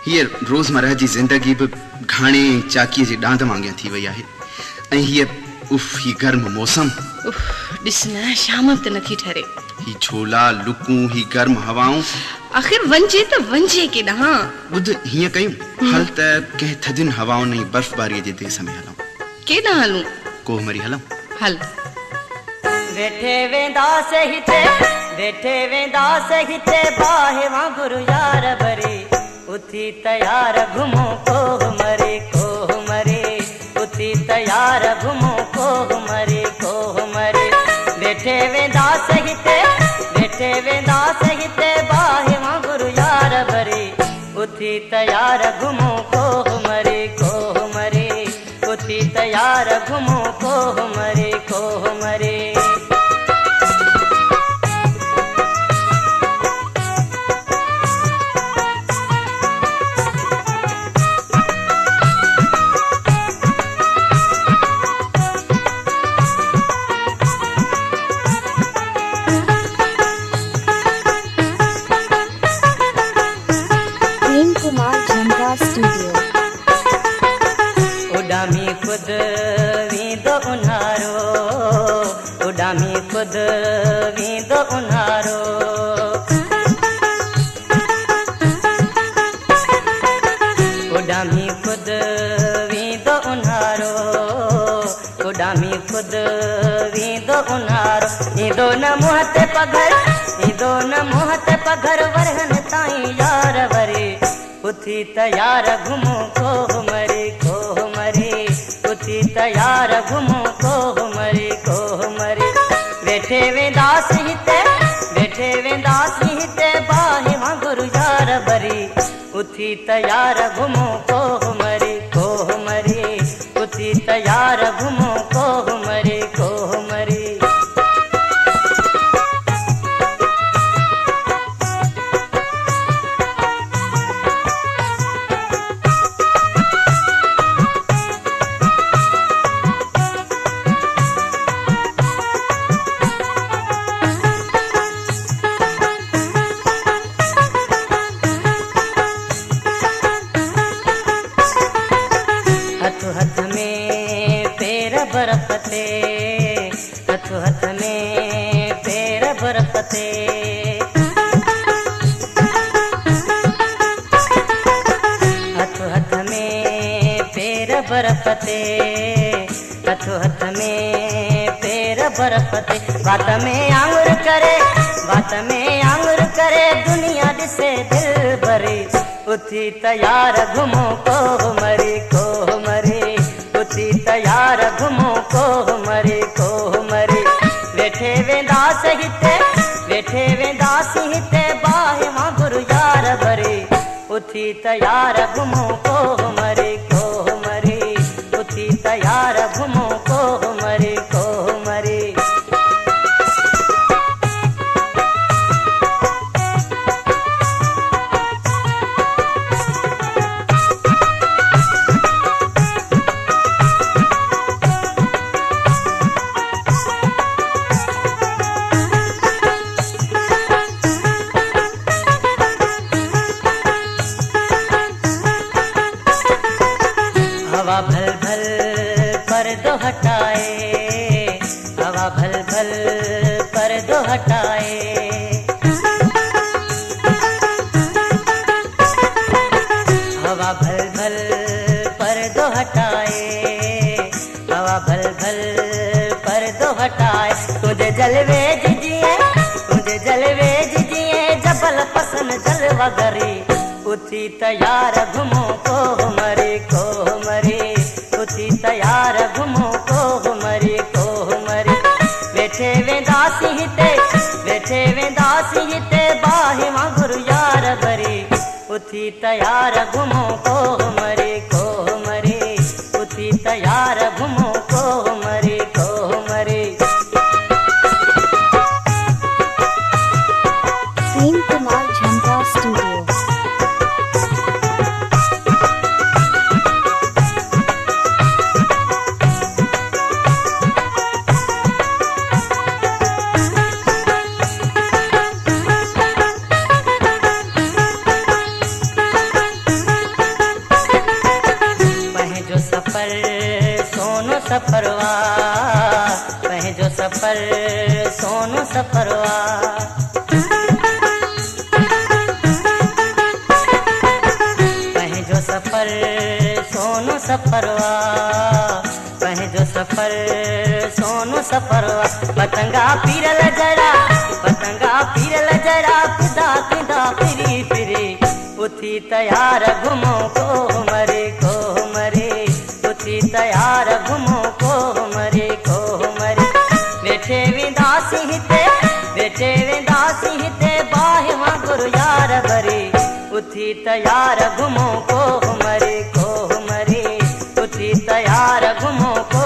ये रोज़मर्रा जी ज़िंदगी भी घाणे चाकी जी डांद वांगुरु थी वई आहे ऐं हीअ ही गर्म मौसम ॾिस न शाम त नथी ठरे ही झोला लुकूं ही गर्म हवाऊं आखिर वंजे त वंजे केॾां ॿुध हीअं कयूं हल त कंहिं थधियुनि हवाउनि ऐं बर्फ़बारीअ जे देस में हलूं केॾां हलूं कोहमरी हलूं हल वेठे वेंदासीं हिते बाहि वांगुरु यार भरी उथी तयार घुमो कोहमरी उथी तयार घुमो कोहमरी वेठे वेंदासीं हिते बाहि वांगुरु यार भरी उथी तयार घुमो कोहमरी उथी तयार घुमो कोहमरी उडामी खुद वींदो उन्हारो उडामी खुद वींदो उन्हारो ईंदो न मुंहं ते पघर वरहन ताईं यार वरी उथी तयार घुमो कोहमरी उथी तयार घुमो कोहमरी वेठे वेंदासीं हिते बाहि वांगुरु यार भरी उथी तयार घुमो कोहमरी उथी तयार घुमो कोहमरी हथ में पैर बरफते हथ में पैर बरफते हथ में पैर बरफते हथ में पैर बरफते बात में आंगुर करे दुनिया ॾिसे दिल भरी उथी तयार घुमो कोहमरी उथी तयार घुमो कोहमरी वेठे वेंदासीं हिते बाहि वांगुरु यार भरी उथी तयार घुमो कोहमरी उथी तयार घुमो कोहमरी हवा भल भल पर्दो हटाए हवा भल भल पर्दो हटाए हवा भल भल पर्दो हटाए हवा भल भल पर्दो हटाए तुझे जलवेज जिए जबल पसन जलवा गरी उथी तयार घुमो कोहमरी उथी तयार घुमो कोहमरी वेठे वेंदासीं हिते बाहि वांगुरु यार भरी उथी तयार घुमो कोहमरी उथी तयार घुमो कोहमरी प्रेम कुमार झंडा स्टूडियो सफरवा पंहिंजो सफर सोनू सफरवा पंहिंजो सफर सोनू सफरवा पंहिंजो सफर सोनू सफरवा पतंगा पीरल जरा पिदा पिदा फिरी फिरी उथी तयार घुमो को मरे उथी तयार घुमो को मरे वेठे वेंदासी हिते बाहि वांगुरु यार भरे उथी तयार घुमो को मरे उथी तयार घुमो को